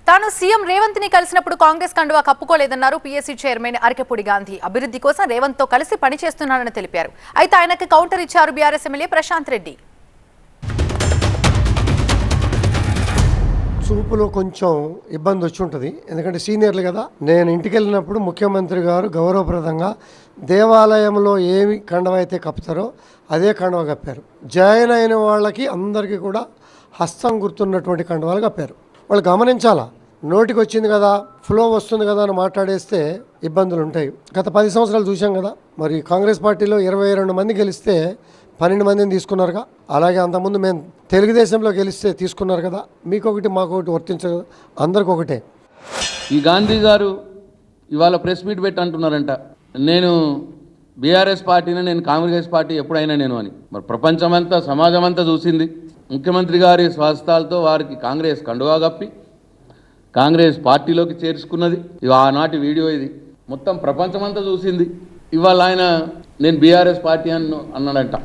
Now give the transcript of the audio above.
తాను సీఎం రేవంత్ ని కలిసినప్పుడు కాంగ్రెస్ కండువా కప్పుకోలేదన్నారు పీఎస్సీ చైర్మన్ అరికెపూడి గాంధీ. అభివృద్ధి కోసం రేవంత్ తో కలిసి పనిచేస్తున్నానని తెలిపారు. అయితే ఆయనకు కౌంటర్ ఇచ్చారు బీఆర్ఎస్ ఎమ్మెల్యే ప్రశాంత్ రెడ్డి. చూపులో కొంచెం ఇబ్బంది వచ్చి ఉంటుంది, ఎందుకంటే సీనియర్లు కదా. నేను ఇంటికి వెళ్ళినప్పుడు ముఖ్యమంత్రి గారు గౌరవప్రదంగా దేవాలయంలో ఏమి కండవ అయితే కప్పుతారో అదే కండవ కప్పారు. జాయిన్ అయిన వాళ్ళకి అందరికీ కూడా హస్తం గుర్తున్నటువంటి కండవాలు కప్పారు. వాళ్ళు గమనించాలా, నోటికి వచ్చింది కదా, ఫ్లో వస్తుంది కదా అని మాట్లాడేస్తే ఇబ్బందులు ఉంటాయి. గత 10 సంవత్సరాలు చూసాం కదా. మరి కాంగ్రెస్ పార్టీలో 22 మంది గెలిస్తే 12 మందిని తీసుకున్నారుగా. అలాగే అంతకుముందు మేము తెలుగుదేశంలో గెలిస్తే తీసుకున్నారు కదా. మీకొకటి మాకొకటి వర్తించదు, అందరికి ఒకటే. ఈ గాంధీ గారు ఇవాళ ప్రెస్ మీట్ పెట్టి అంటున్నారంట, నేను బీఆర్ఎస్ పార్టీని, నేను కాంగ్రెస్ పార్టీ ఎప్పుడైనా నేను అని. మరి ప్రపంచమంతా సమాజం అంతా చూసింది. ముఖ్యమంత్రి గారి స్వస్థాలతో వారికి కాంగ్రెస్ కండువా కప్పి కాంగ్రెస్ పార్టీలోకి చేర్చుకున్నది. ఇవి ఆనాటి వీడియో, ఇది మొత్తం ప్రపంచమంతా చూసింది. ఇవాళ ఆయన నేను బీఆర్ఎస్ పార్టీ అన్నాడంట.